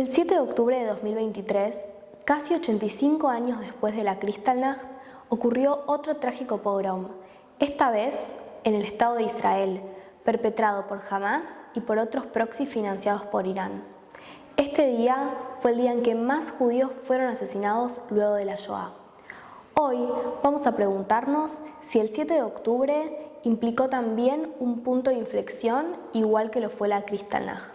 El 7 de octubre de 2023, casi 85 años después de la Kristallnacht, ocurrió otro trágico pogrom, esta vez en el Estado de Israel, perpetrado por Hamás y por otros proxies financiados por Irán. Este día fue el día en que más judíos fueron asesinados luego de la Shoah. Hoy vamos a preguntarnos si el 7 de octubre implicó también un punto de inflexión igual que lo fue la Kristallnacht.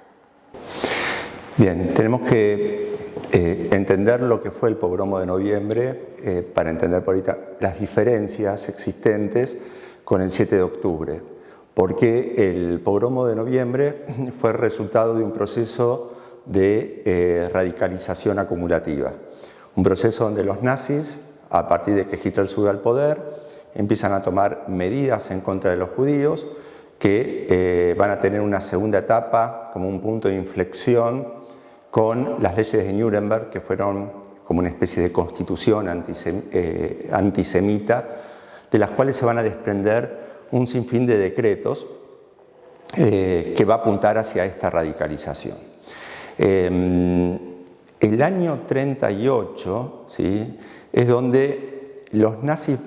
Bien, tenemos que entender lo que fue el pogromo de noviembre para entender por ahorita las diferencias existentes con el 7 de octubre, porque el pogromo de noviembre fue el resultado de un proceso de radicalización acumulativa, un proceso donde los nazis, a partir de que Hitler sube al poder, empiezan a tomar medidas en contra de los judíos que van a tener una segunda etapa como un punto de inflexión con las leyes de Nuremberg, que fueron como una especie de constitución antisemita, de las cuales se van a desprender un sinfín de decretos que va a apuntar hacia esta radicalización. El año 38, ¿sí?, es donde los nazis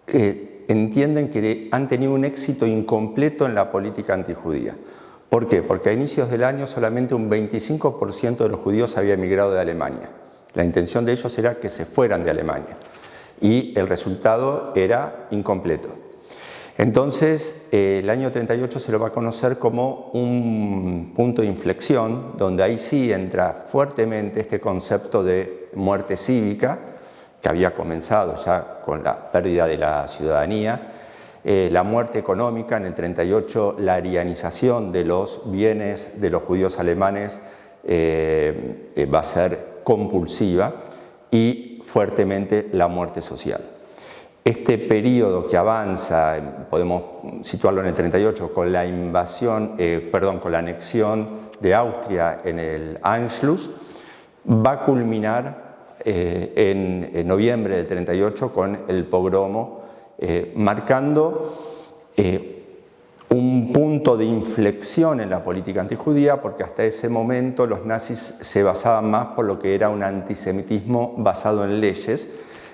entienden que han tenido un éxito incompleto en la política antijudía. ¿Por qué? Porque a inicios del año solamente un 25% de los judíos había emigrado de Alemania. La intención de ellos era que se fueran de Alemania y el resultado era incompleto. Entonces, el año 38 se lo va a conocer como un punto de inflexión, donde ahí sí entra fuertemente este concepto de muerte cívica, que había comenzado ya con la pérdida de la ciudadanía, la muerte económica en el 38, la arianización de los bienes de los judíos alemanes va a ser compulsiva y fuertemente la muerte social. Este periodo que avanza, podemos situarlo en el 38 con la con la anexión de Austria en el Anschluss, va a culminar en noviembre del 38 con el pogromo, marcando un punto de inflexión en la política antijudía, porque hasta ese momento los nazis se basaban más por lo que era un antisemitismo basado en leyes,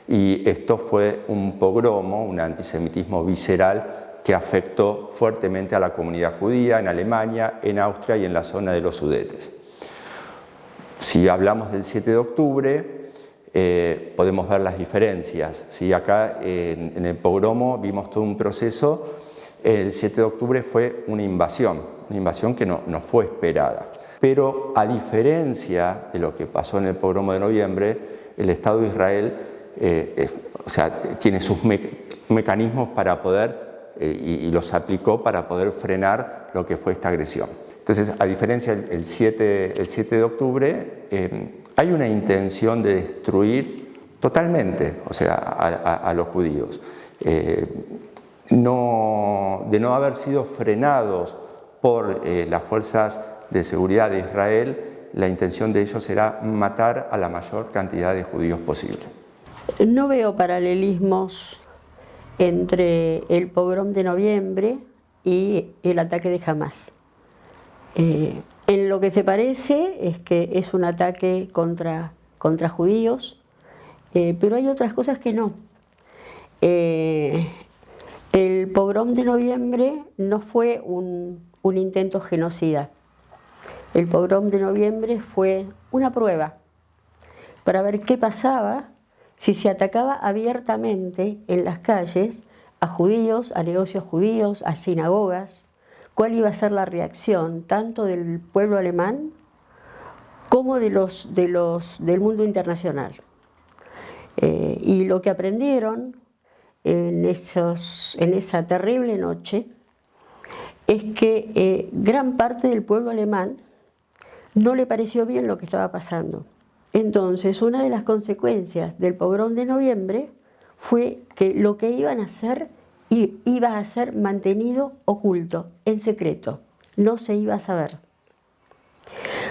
y esto fue un pogromo, un antisemitismo visceral que afectó fuertemente a la comunidad judía en Alemania, en Austria y en la zona de los Sudetes. Si hablamos del 7 de octubre, podemos ver las diferencias, ¿sí? Acá en el pogromo vimos todo un proceso. El 7 de octubre fue una invasión que no fue esperada. Pero a diferencia de lo que pasó en el pogromo de noviembre, el Estado de Israel tiene sus mecanismos para poder, y los aplicó para poder frenar lo que fue esta agresión. Entonces, a diferencia del 7 de octubre, hay una intención de destruir totalmente, a los judíos. De no haber sido frenados por las fuerzas de seguridad de Israel, la intención de ellos era matar a la mayor cantidad de judíos posible. No veo paralelismos entre el pogrom de noviembre y el ataque de Hamás. En lo que se parece es que es un ataque contra judíos, pero hay otras cosas que no. El pogrom de noviembre no fue un intento genocida. El pogrom de noviembre fue una prueba para ver qué pasaba si se atacaba abiertamente en las calles a judíos, a negocios judíos, a sinagogas. ¿Cuál iba a ser la reacción tanto del pueblo alemán como del mundo internacional? Y lo que aprendieron en esa terrible noche es que gran parte del pueblo alemán no le pareció bien lo que estaba pasando. Entonces, una de las consecuencias del pogrom de noviembre fue que lo que iban a hacer iba a ser mantenido oculto, en secreto, no se iba a saber.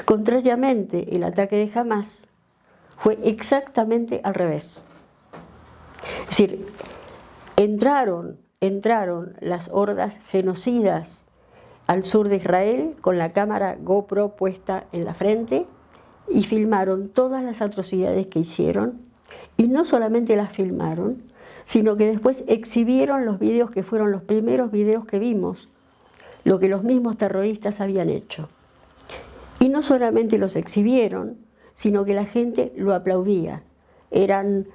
Contrariamente, el ataque de Hamás fue exactamente al revés. Es decir, entraron las hordas genocidas al sur de Israel con la cámara GoPro puesta en la frente y filmaron todas las atrocidades que hicieron, y no solamente las filmaron, sino que después exhibieron los videos que fueron los primeros videos que vimos, lo que los mismos terroristas habían hecho. Y no solamente los exhibieron, sino que la gente lo aplaudía. Eran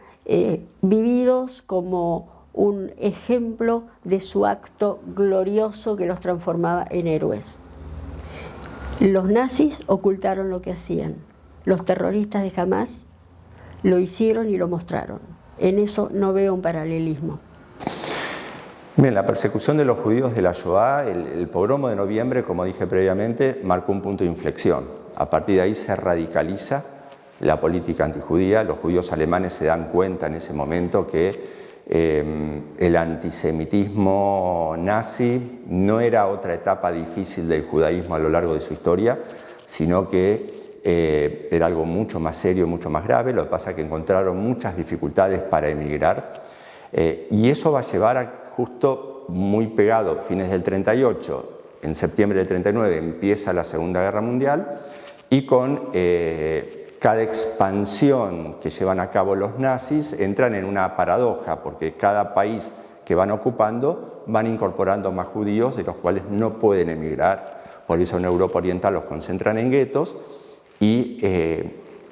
vividos como un ejemplo de su acto glorioso que los transformaba en héroes. Los nazis ocultaron lo que hacían. Los terroristas de Hamás lo hicieron y lo mostraron. En eso no veo un paralelismo. Bien, la persecución de los judíos de la Shoah, el pogromo de noviembre, como dije previamente, marcó un punto de inflexión. A partir de ahí se radicaliza la política antijudía. Los judíos alemanes se dan cuenta en ese momento que el antisemitismo nazi no era otra etapa difícil del judaísmo a lo largo de su historia, sino que era algo mucho más serio, mucho más grave. Lo que pasa es que encontraron muchas dificultades para emigrar y eso va a llevar a justo muy pegado, fines del 38, en septiembre del 39 empieza la Segunda Guerra Mundial y con cada expansión que llevan a cabo los nazis entran en una paradoja porque cada país que van ocupando van incorporando más judíos de los cuales no pueden emigrar. Por eso en Europa Oriental los concentran en guetos y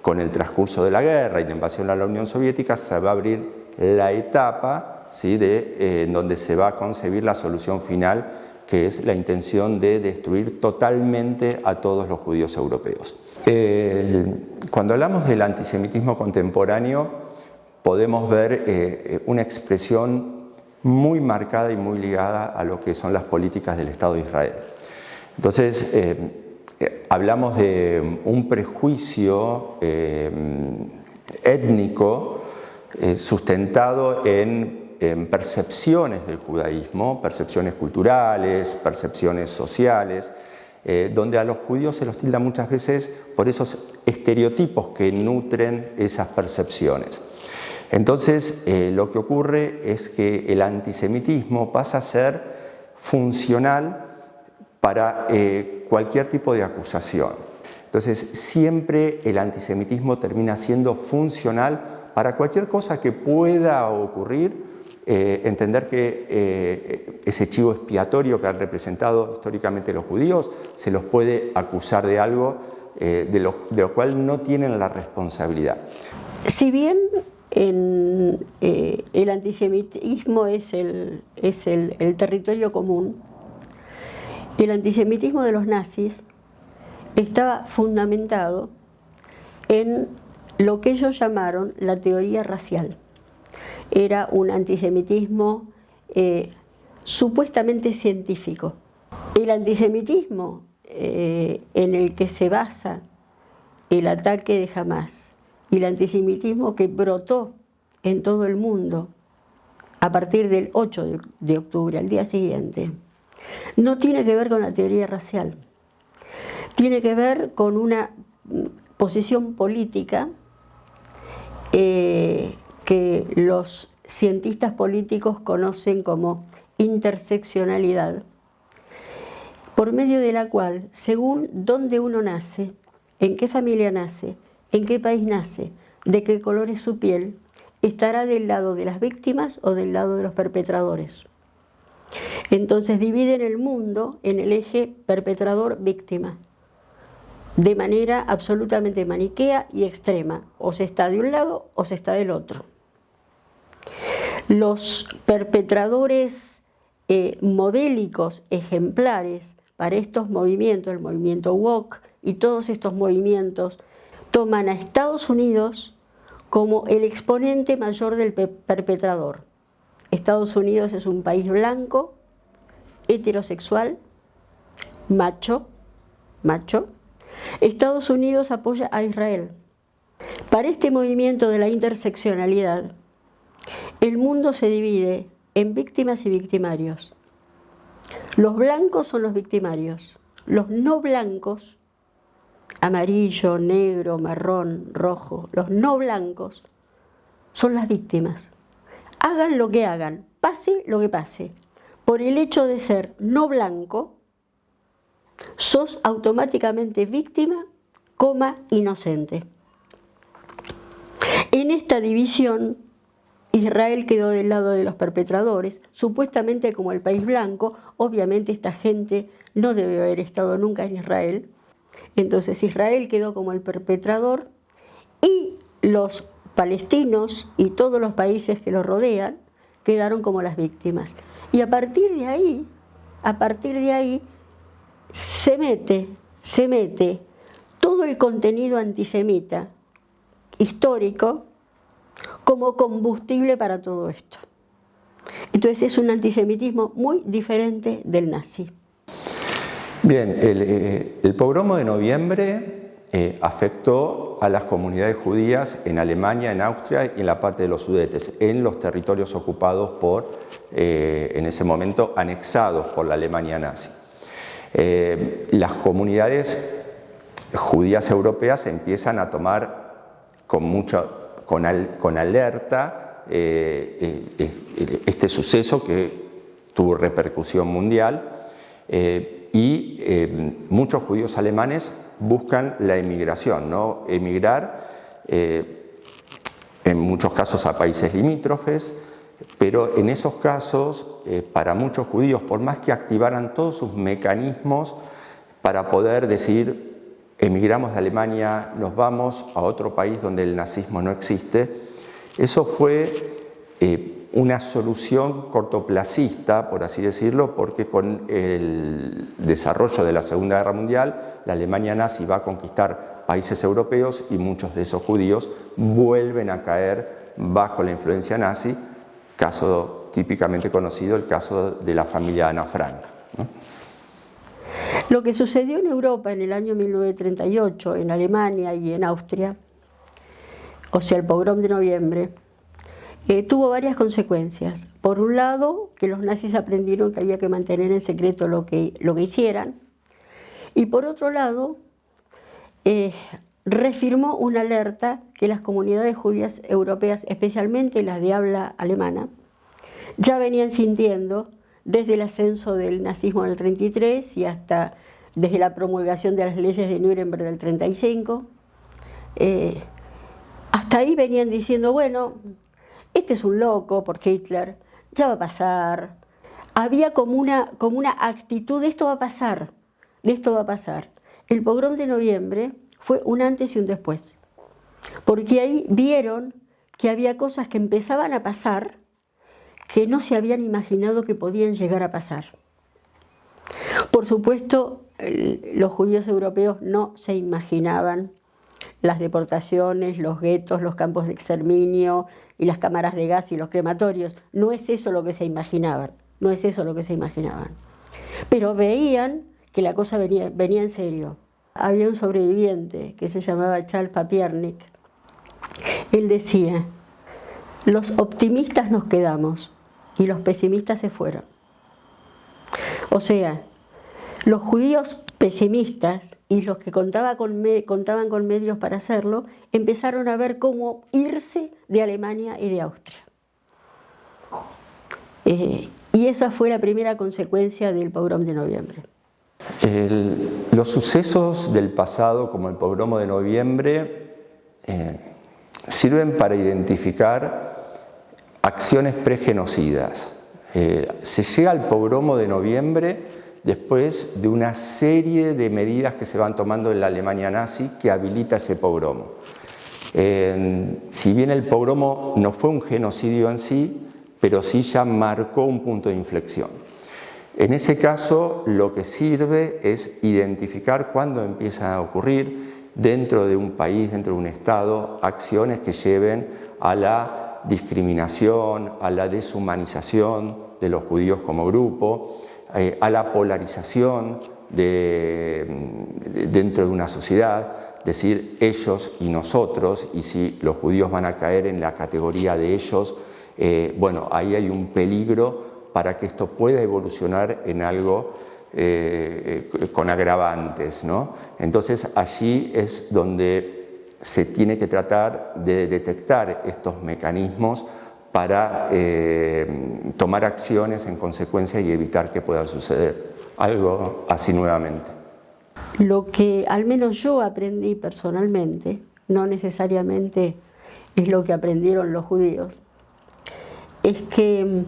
con el transcurso de la guerra y la invasión a la Unión Soviética se va a abrir la etapa, ¿sí?, en donde se va a concebir la solución final, que es la intención de destruir totalmente a todos los judíos europeos. Cuando hablamos del antisemitismo contemporáneo, podemos ver una expresión muy marcada y muy ligada a lo que son las políticas del Estado de Israel. Entonces, hablamos de un prejuicio étnico sustentado en percepciones del judaísmo, percepciones culturales, percepciones sociales, donde a los judíos se los tilda muchas veces por esos estereotipos que nutren esas percepciones. Entonces, lo que ocurre es que el antisemitismo pasa a ser funcional para cualquier tipo de acusación. Entonces, siempre el antisemitismo termina siendo funcional para cualquier cosa que pueda ocurrir. Entender que ese chivo expiatorio que han representado históricamente los judíos se los puede acusar de algo de lo cual no tienen la responsabilidad. Si bien el antisemitismo es el territorio común, el antisemitismo de los nazis estaba fundamentado en lo que ellos llamaron la teoría racial. Era un antisemitismo supuestamente científico. El antisemitismo en el que se basa el ataque de Hamás y el antisemitismo que brotó en todo el mundo a partir del 8 de octubre, al día siguiente, no tiene que ver con la teoría racial, tiene que ver con una posición política que los cientistas políticos conocen como interseccionalidad, por medio de la cual, según dónde uno nace, en qué familia nace, en qué país nace, de qué color es su piel, estará del lado de las víctimas o del lado de los perpetradores. Entonces dividen el mundo en el eje perpetrador-víctima, de manera absolutamente maniquea y extrema. O se está de un lado o se está del otro. Los perpetradores modélicos, ejemplares para estos movimientos, el movimiento woke y todos estos movimientos, toman a Estados Unidos como el exponente mayor del perpetrador. Estados Unidos es un país blanco, heterosexual, macho. Estados Unidos apoya a Israel. Para este movimiento de la interseccionalidad, el mundo se divide en víctimas y victimarios. Los blancos son los victimarios, los no blancos, amarillo, negro, marrón, rojo, los no blancos son las víctimas. Hagan lo que hagan, pase lo que pase, por el hecho de ser no blanco, sos automáticamente víctima inocente. En esta división, Israel quedó del lado de los perpetradores, supuestamente como el país blanco. Obviamente esta gente no debe haber estado nunca en Israel. Entonces Israel quedó como el perpetrador y los palestinos y todos los países que los rodean quedaron como las víctimas. Y a partir de ahí se mete todo el contenido antisemita histórico como combustible para todo esto. Entonces es un antisemitismo muy diferente del nazi. Bien, el pogromo de noviembre afectó a las comunidades judías en Alemania, en Austria y en la parte de los Sudetes, en los territorios ocupados por, en ese momento, anexados por la Alemania nazi. Las comunidades judías europeas empiezan a tomar con alerta este suceso que tuvo repercusión mundial y muchos judíos alemanes buscan la emigración, ¿no? Emigrar en muchos casos a países limítrofes, pero en esos casos para muchos judíos, por más que activaran todos sus mecanismos para poder decir emigramos de Alemania, nos vamos a otro país donde el nazismo no existe, eso fue una solución cortoplacista, por así decirlo, porque con el desarrollo de la Segunda Guerra Mundial, la Alemania nazi va a conquistar países europeos y muchos de esos judíos vuelven a caer bajo la influencia nazi, caso típicamente conocido, el caso de la familia Ana Frank, ¿no? Lo que sucedió en Europa en el año 1938, en Alemania y en Austria, o sea, el pogrom de noviembre, tuvo varias consecuencias. Por un lado, que los nazis aprendieron que había que mantener en secreto lo que hicieran, y por otro lado, reafirmó una alerta que las comunidades judías europeas, especialmente las de habla alemana, ya venían sintiendo desde el ascenso del nazismo en el 33 y hasta desde la promulgación de las leyes de Nuremberg del 35. Hasta ahí venían diciendo, bueno, este es un loco por Hitler, ya va a pasar. Había como una actitud de esto va a pasar, de esto va a pasar. El pogrom de noviembre fue un antes y un después, porque ahí vieron que había cosas que empezaban a pasar que no se habían imaginado que podían llegar a pasar. Por supuesto, los judíos europeos no se imaginaban las deportaciones, los guetos, los campos de exterminio y las cámaras de gas y los crematorios. No es eso lo que se imaginaban, no es eso lo que se imaginaban. Pero veían que la cosa venía en serio. Había un sobreviviente que se llamaba Charles Papiernik. Él decía, los optimistas nos quedamos y los pesimistas se fueron. O sea, los judíos pesimistas y los que contaban con medios para hacerlo, empezaron a ver cómo irse de Alemania y de Austria. Y esa fue la primera consecuencia del pogrom de noviembre. Los sucesos del pasado, como el pogromo de noviembre, sirven para identificar acciones pregenocidas. Se llega al pogromo de noviembre después de una serie de medidas que se van tomando en la Alemania nazi que habilita ese pogromo. Si bien el pogromo no fue un genocidio en sí, pero sí ya marcó un punto de inflexión. En ese caso, lo que sirve es identificar cuándo empiezan a ocurrir dentro de un país, dentro de un Estado, acciones que lleven a la discriminación, a la deshumanización de los judíos como grupo, a la polarización dentro de una sociedad, decir ellos y nosotros, y si los judíos van a caer en la categoría de ellos, bueno, ahí hay un peligro para que esto pueda evolucionar en algo con agravantes, ¿no? Entonces allí es donde se tiene que tratar de detectar estos mecanismos para tomar acciones en consecuencia y evitar que pueda suceder algo así nuevamente. Lo que al menos yo aprendí personalmente, no necesariamente es lo que aprendieron los judíos, es que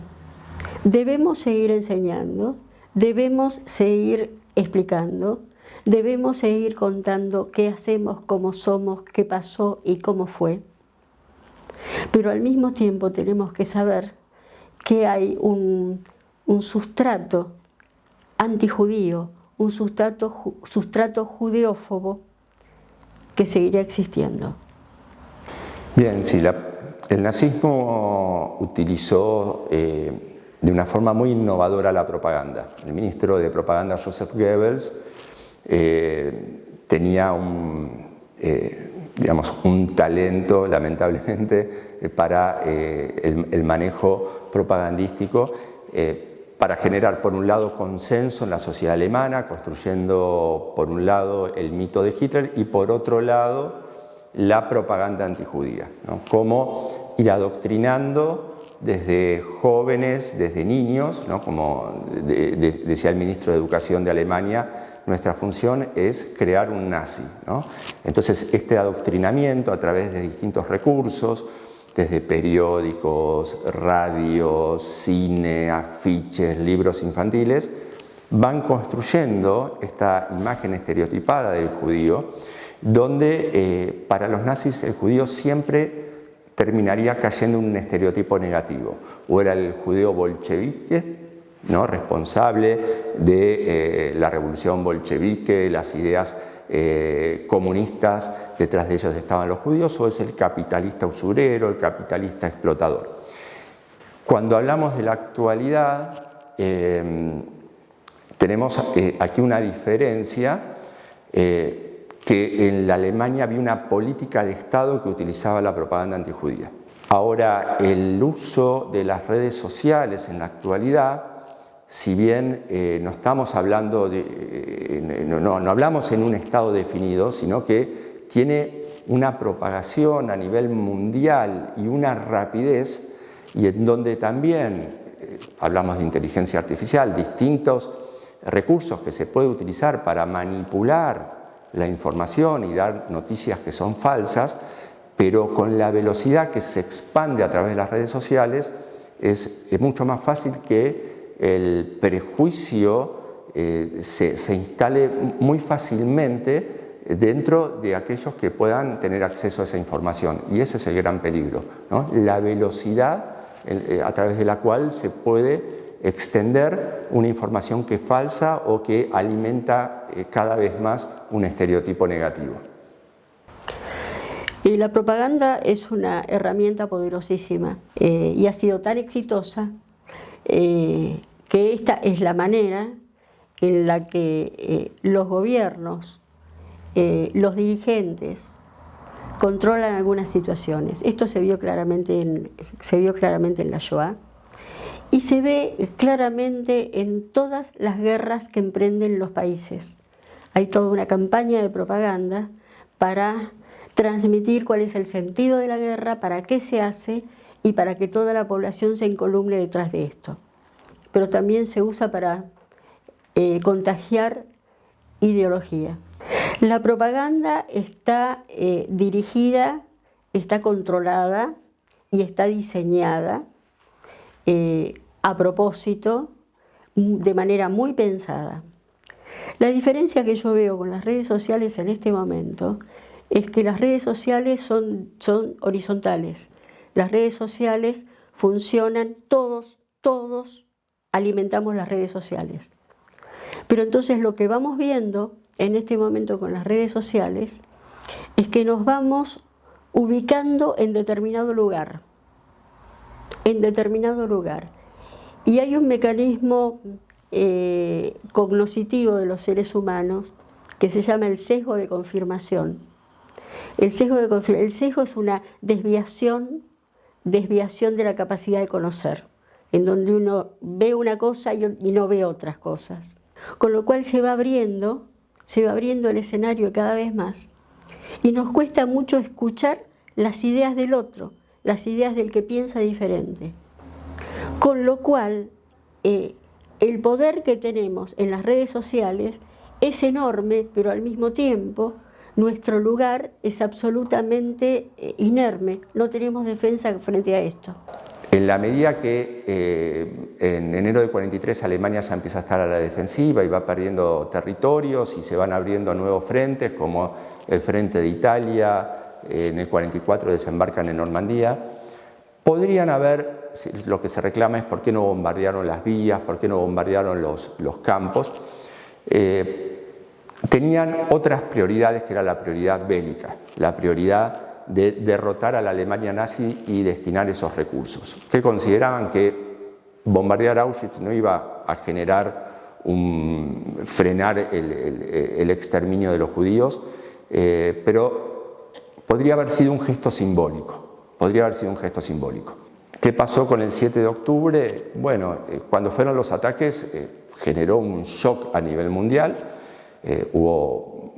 debemos seguir enseñando, debemos seguir explicando, debemos seguir contando qué hacemos, cómo somos, qué pasó y cómo fue. Pero al mismo tiempo tenemos que saber que hay un sustrato antijudío, un sustrato judeófobo que seguirá existiendo. Bien, sí, el nazismo utilizó de una forma muy innovadora la propaganda. El ministro de propaganda Joseph Goebbels tenía un talento, lamentablemente, para el manejo propagandístico, para generar, por un lado, consenso en la sociedad alemana, construyendo, por un lado, el mito de Hitler y, por otro lado, la propaganda antijudía, ¿no? Cómo ir adoctrinando desde jóvenes, desde niños, ¿no? Como decía el ministro de Educación de Alemania, nuestra función es crear un nazi, ¿no? Entonces, este adoctrinamiento a través de distintos recursos, desde periódicos, radios, cine, afiches, libros infantiles, van construyendo esta imagen estereotipada del judío, donde para los nazis el judío siempre terminaría cayendo en un estereotipo negativo. O era el judío bolchevique, ¿no? Responsable de la revolución bolchevique, las ideas comunistas, detrás de ellos estaban los judíos, o es el capitalista usurero, el capitalista explotador. Cuando hablamos de la actualidad, tenemos aquí una diferencia, que en la Alemania había una política de Estado que utilizaba la propaganda antijudía. Ahora, el uso de las redes sociales en la actualidad, si bien no estamos hablando no hablamos en un estado definido, sino que tiene una propagación a nivel mundial y una rapidez, y en donde también hablamos de inteligencia artificial, distintos recursos que se puede utilizar para manipular la información y dar noticias que son falsas, pero con la velocidad que se expande a través de las redes sociales es mucho más fácil que el prejuicio se instale muy fácilmente dentro de aquellos que puedan tener acceso a esa información, y ese es el gran peligro, ¿no? La velocidad a través de la cual se puede extender una información que es falsa o que alimenta cada vez más un estereotipo negativo. Y la propaganda es una herramienta poderosísima y ha sido tan exitosa que esta es la manera en la que los gobiernos, los dirigentes controlan algunas situaciones. Esto se vio claramente en la Shoah y se ve claramente en todas las guerras que emprenden los países. Hay toda una campaña de propaganda para transmitir cuál es el sentido de la guerra, para qué se hace y para que toda la población se encolumne detrás de esto. Pero también se usa para contagiar ideología. La propaganda está dirigida, está controlada y está diseñada a propósito, de manera muy pensada. La diferencia que yo veo con las redes sociales en este momento es que las redes sociales son horizontales. Las redes sociales funcionan, todos alimentamos las redes sociales. Pero entonces lo que vamos viendo en este momento con las redes sociales es que nos vamos ubicando en determinado lugar. Y hay un mecanismo cognoscitivo de los seres humanos que se llama el sesgo de confirmación. El sesgo es una desviación de la capacidad de conocer, en donde uno ve una cosa y no ve otras cosas. Con lo cual se va abriendo el escenario cada vez más y nos cuesta mucho escuchar las ideas del otro, las ideas del que piensa diferente. Con lo cual, el poder que tenemos en las redes sociales es enorme, pero al mismo tiempo nuestro lugar es absolutamente inerme, no tenemos defensa frente a esto. En la medida que en enero de 43 Alemania ya empieza a estar a la defensiva y va perdiendo territorios y se van abriendo nuevos frentes, como el frente de Italia, en el 44 desembarcan en Normandía, podrían haber, lo que se reclama es por qué no bombardearon las vías, por qué no bombardearon los campos. Tenían otras prioridades, que era la prioridad bélica, la prioridad de derrotar a la Alemania nazi y destinar esos recursos, que consideraban que bombardear Auschwitz no iba a generar frenar el exterminio de los judíos, pero podría haber sido un gesto simbólico, ¿Qué pasó con el 7 de octubre? Bueno, cuando fueron los ataques generó un shock a nivel mundial, hubo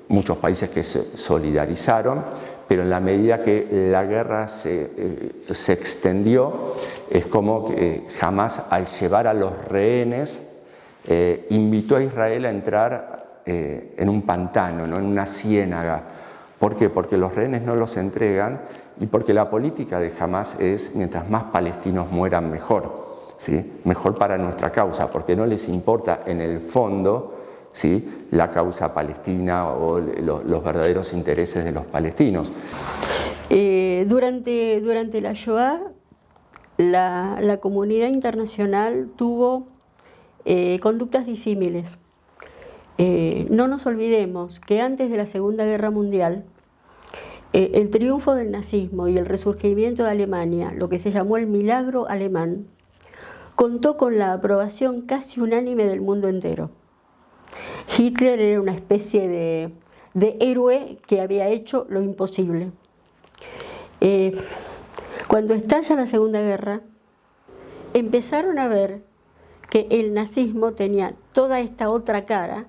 muchos países que se solidarizaron, pero en la medida que la guerra se extendió, es como que Hamás, al llevar a los rehenes, invitó a Israel a entrar en un pantano, ¿no? En una ciénaga. ¿Por qué? Porque los rehenes no los entregan y porque la política de Hamás es mientras más palestinos mueran mejor, ¿sí? Mejor para nuestra causa, porque no les importa en el fondo, ¿sí?, la causa palestina o los verdaderos intereses de los palestinos. Durante la Shoah, la comunidad internacional tuvo conductas disímiles. No nos olvidemos que antes de la Segunda Guerra Mundial, el triunfo del nazismo y el resurgimiento de Alemania, lo que se llamó el milagro alemán, contó con la aprobación casi unánime del mundo entero. Hitler era una especie de héroe que había hecho lo imposible. Cuando estalla la Segunda Guerra, empezaron a ver que el nazismo tenía toda esta otra cara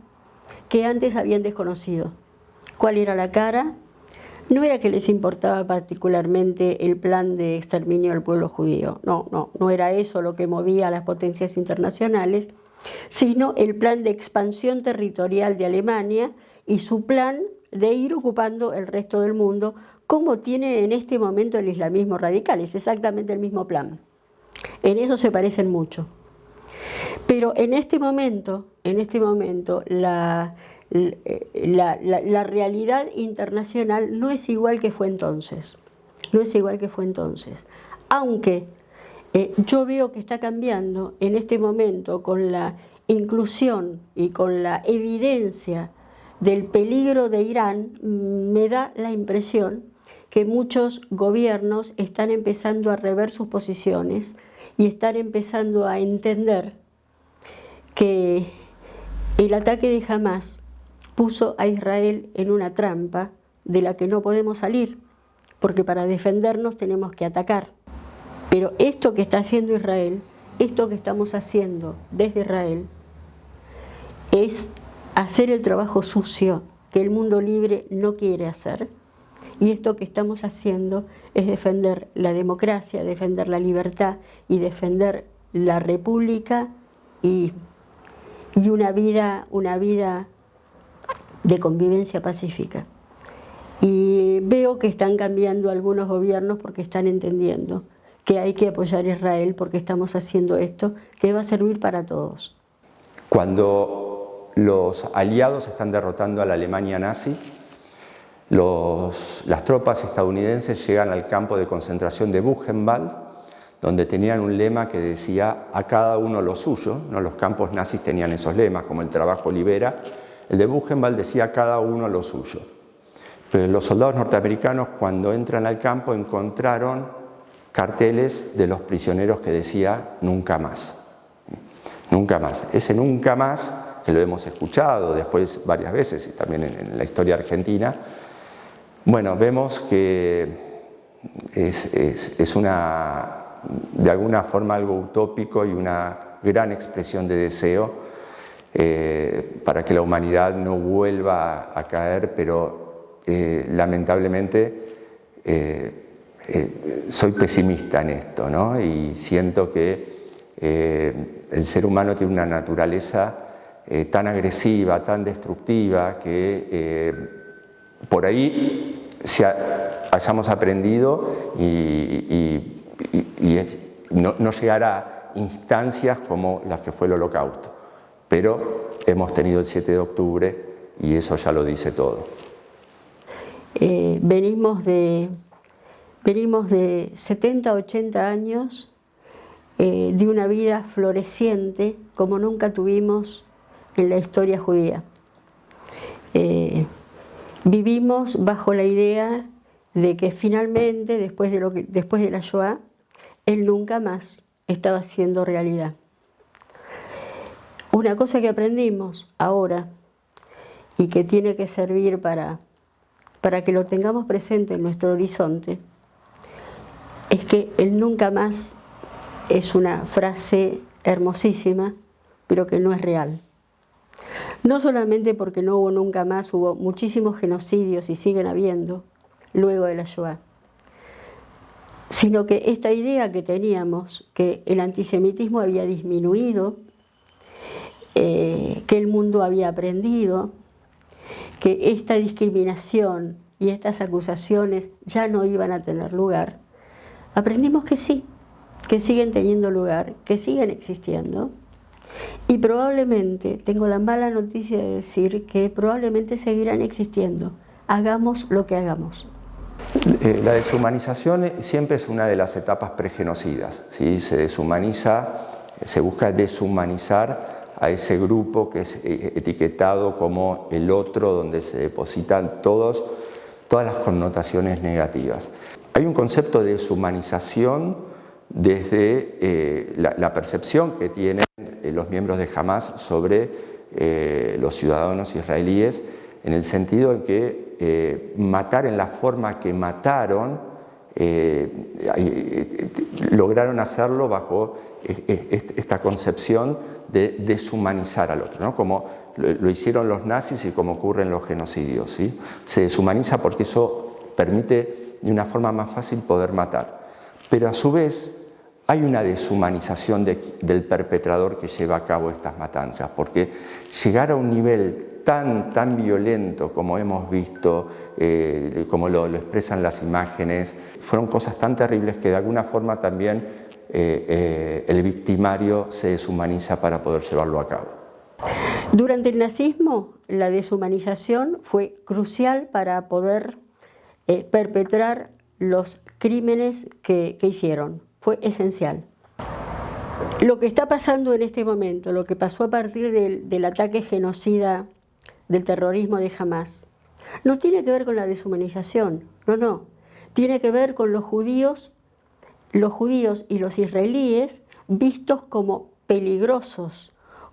que antes habían desconocido. ¿Cuál era la cara? No era que les importaba particularmente el plan de exterminio del pueblo judío, no era eso lo que movía a las potencias internacionales, sino el plan de expansión territorial de Alemania y su plan de ir ocupando el resto del mundo, como tiene en este momento el islamismo radical. Es exactamente el mismo plan. En eso se parecen mucho. Pero en este momento la realidad internacional no es igual que fue entonces. Aunque yo veo que está cambiando en este momento con la inclusión y con la evidencia del peligro de Irán, me da la impresión que muchos gobiernos están empezando a rever sus posiciones y están empezando a entender que el ataque de Hamás puso a Israel en una trampa de la que no podemos salir, porque para defendernos tenemos que atacar. Pero esto que está haciendo Israel, esto que estamos haciendo desde Israel, es hacer el trabajo sucio que el mundo libre no quiere hacer. Y esto que estamos haciendo es defender la democracia, defender la libertad y defender la república y una vida de convivencia pacífica. Y veo que están cambiando algunos gobiernos porque están entendiendo que hay que apoyar a Israel porque estamos haciendo esto que va a servir para todos. Cuando los aliados están derrotando a la Alemania nazi, las tropas estadounidenses llegan al campo de concentración de Buchenwald, donde tenían un lema que decía a cada uno lo suyo, ¿no? Los campos nazis tenían esos lemas, como el trabajo libera. El de Buchenwald decía a cada uno lo suyo. Pero los soldados norteamericanos, cuando entran al campo, encontraron carteles de los prisioneros que decía nunca más. Nunca más. Ese nunca más, que lo hemos escuchado después varias veces y también en la historia argentina, bueno, vemos que es una, de alguna forma, algo utópico y una gran expresión de deseo para que la humanidad no vuelva a caer, pero lamentablemente soy pesimista en esto, ¿no? Y siento que el ser humano tiene una naturaleza tan agresiva, tan destructiva, que por ahí hayamos aprendido y no llegar a instancias como las que fue el Holocausto. Pero hemos tenido el 7 de octubre y eso ya lo dice todo. Venimos de 70, 80 años de una vida floreciente como nunca tuvimos en la historia judía. Vivimos bajo la idea de que finalmente, después de la Shoah, el nunca más estaba siendo realidad. Una cosa que aprendimos ahora y que tiene que servir para que lo tengamos presente en nuestro horizonte es que el nunca más es una frase hermosísima, pero que no es real. No solamente porque no hubo nunca más, hubo muchísimos genocidios y siguen habiendo luego de la Shoah, sino que esta idea que teníamos, que el antisemitismo había disminuido, que el mundo había aprendido, que esta discriminación y estas acusaciones ya no iban a tener lugar, aprendimos que sí, que siguen teniendo lugar, que siguen existiendo. Y probablemente, tengo la mala noticia de decir que probablemente seguirán existiendo, hagamos lo que hagamos. La deshumanización siempre es una de las etapas pregenocidas, ¿sí? Se deshumaniza, se busca deshumanizar a ese grupo que es etiquetado como el otro, donde se depositan todas las connotaciones negativas. Hay un concepto de deshumanización desde la percepción que tienen los miembros de Hamás sobre los ciudadanos israelíes, en el sentido en que matar en la forma que mataron, lograron hacerlo bajo esta concepción de deshumanizar al otro, ¿no? Como lo hicieron los nazis y como ocurre en los genocidios, ¿sí? Se deshumaniza porque eso permite de una forma más fácil poder matar. Pero a su vez hay una deshumanización del perpetrador que lleva a cabo estas matanzas, porque llegar a un nivel tan violento como hemos visto, como lo expresan las imágenes, fueron cosas tan terribles que de alguna forma también el victimario se deshumaniza para poder llevarlo a cabo. Durante el nazismo, la deshumanización fue crucial para poder perpetrar los crímenes que hicieron. Fue esencial. Lo que está pasando en este momento, lo que pasó a partir del ataque genocida del terrorismo de Hamás, no tiene que ver con la deshumanización, no. Tiene que ver con los judíos y los israelíes vistos como peligrosos,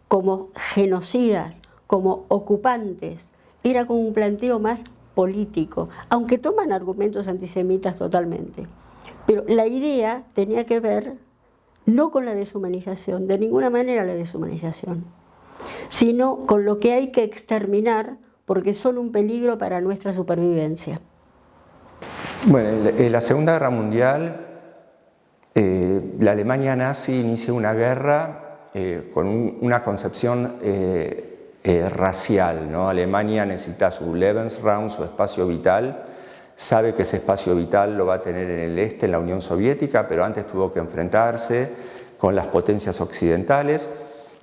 como genocidas, como ocupantes. Era como un planteo más político, aunque toman argumentos antisemitas totalmente. Pero la idea tenía que ver no con la deshumanización, de ninguna manera la deshumanización, sino con lo que hay que exterminar porque son un peligro para nuestra supervivencia. Bueno, en la Segunda Guerra Mundial, la Alemania nazi inicia una guerra con una concepción racial, ¿no? Alemania necesita su Lebensraum, su espacio vital, sabe que ese espacio vital lo va a tener en el este, en la Unión Soviética, pero antes tuvo que enfrentarse con las potencias occidentales,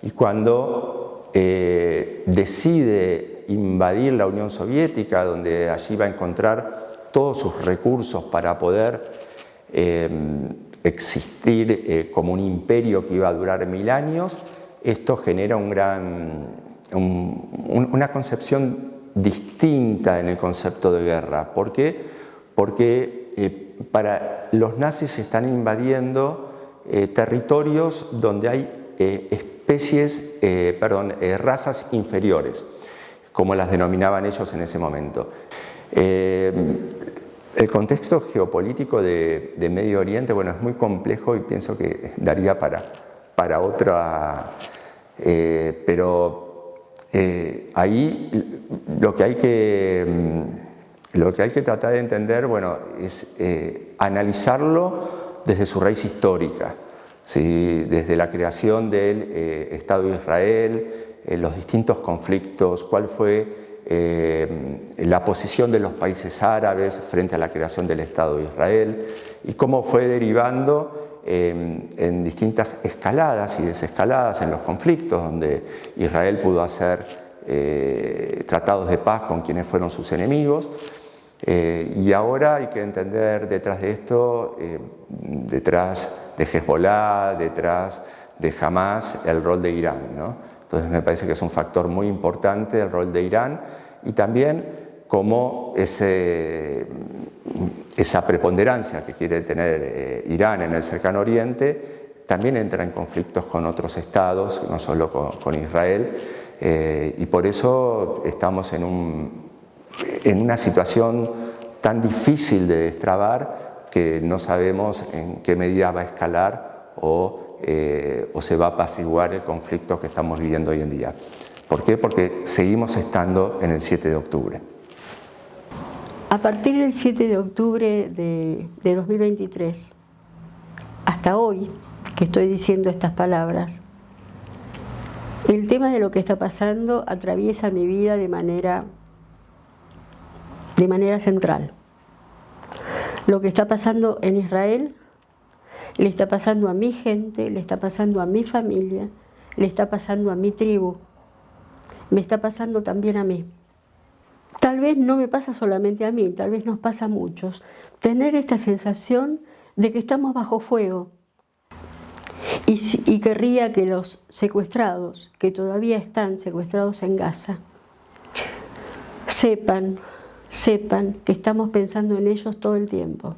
y cuando decide invadir la Unión Soviética, donde allí va a encontrar todos sus recursos para poder existir como un imperio que iba a durar 1000 años, esto genera una concepción distinta en el concepto de guerra. ¿Por qué? Porque para los nazis se están invadiendo territorios donde hay razas inferiores, como las denominaban ellos en ese momento. El contexto geopolítico de Medio Oriente, bueno, es muy complejo y pienso que daría para otra, pero ahí lo que hay que tratar de entender, bueno, es analizarlo desde su raíz histórica, ¿sí? Desde la creación del Estado de Israel, los distintos conflictos, cuál fue la posición de los países árabes frente a la creación del Estado de Israel y cómo fue derivando en distintas escaladas y desescaladas en los conflictos, donde Israel pudo hacer tratados de paz con quienes fueron sus enemigos. Y ahora hay que entender detrás de esto, detrás de Hezbollah, detrás de Hamas, el rol de Irán, ¿no? Entonces me parece que es un factor muy importante el rol de Irán y también cómo esa preponderancia que quiere tener Irán en el Cercano Oriente también entra en conflictos con otros estados, no solo con Israel, y por eso estamos en una situación tan difícil de destrabar que no sabemos en qué medida va a escalar o se va a apaciguar el conflicto que estamos viviendo hoy en día. ¿Por qué? Porque seguimos estando en el 7 de octubre. A partir del 7 de octubre de 2023, hasta hoy, que estoy diciendo estas palabras, el tema de lo que está pasando atraviesa mi vida de manera central. Lo que está pasando en Israel le está pasando a mi gente, le está pasando a mi familia, le está pasando a mi tribu, me está pasando también a mí. Tal vez no me pasa solamente a mí, tal vez nos pasa a muchos. Tener esta sensación de que estamos bajo fuego. Y querría que los secuestrados, que todavía están secuestrados en Gaza, sepan que estamos pensando en ellos todo el tiempo.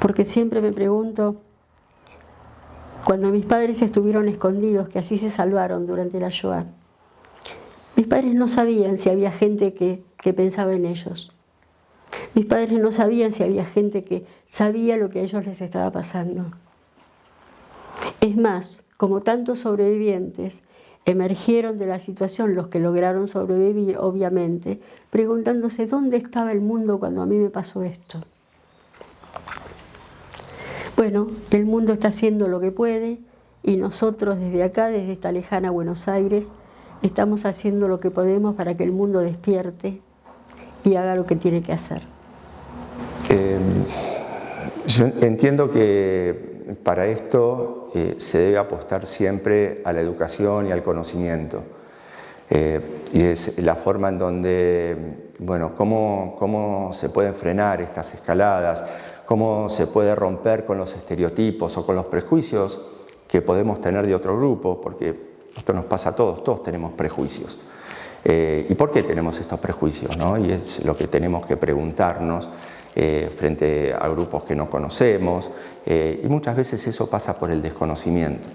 Porque siempre me pregunto, cuando mis padres estuvieron escondidos, que así se salvaron durante la Shoah, mis padres no sabían si había gente que pensaba en ellos. Mis padres no sabían si había gente que sabía lo que a ellos les estaba pasando. Es más, como tantos sobrevivientes emergieron de la situación, los que lograron sobrevivir, obviamente, preguntándose dónde estaba el mundo cuando a mí me pasó esto. Bueno, el mundo está haciendo lo que puede y nosotros desde acá, desde esta lejana Buenos Aires, estamos haciendo lo que podemos para que el mundo despierte y haga lo que tiene que hacer. Yo entiendo que para esto se debe apostar siempre a la educación y al conocimiento. Y es la forma en donde, bueno, cómo se pueden frenar estas escaladas, cómo se puede romper con los estereotipos o con los prejuicios que podemos tener de otro grupo, porque esto nos pasa a todos tenemos prejuicios. ¿Y por qué tenemos estos prejuicios, no? Y es lo que tenemos que preguntarnos frente a grupos que no conocemos, y muchas veces eso pasa por el desconocimiento.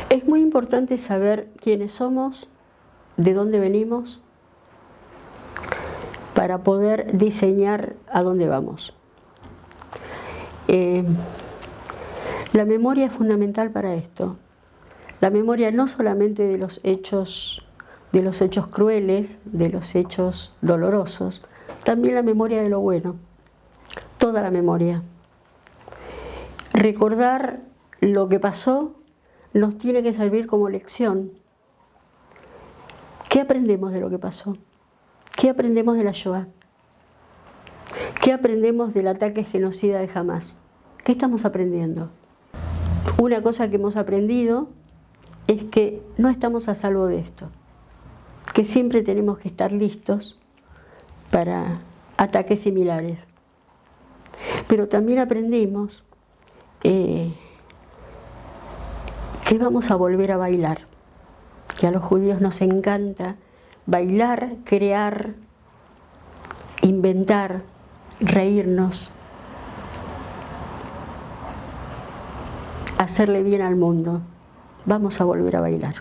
Es muy importante saber quiénes somos, de dónde venimos, para poder diseñar a dónde vamos. La memoria es fundamental para esto. La memoria no solamente de los hechos crueles, de los hechos dolorosos, también la memoria de lo bueno, toda la memoria. Recordar lo que pasó nos tiene que servir como lección. ¿Qué aprendemos de lo que pasó? ¿Qué aprendemos de la Shoah? ¿Qué aprendemos del ataque genocida de Hamas? ¿Qué estamos aprendiendo? Una cosa que hemos aprendido es que no estamos a salvo de esto, que siempre tenemos que estar listos para ataques similares. Pero también aprendimos que vamos a volver a bailar, que a los judíos nos encanta bailar, crear, inventar, reírnos, hacerle bien al mundo. Vamos a volver a bailar.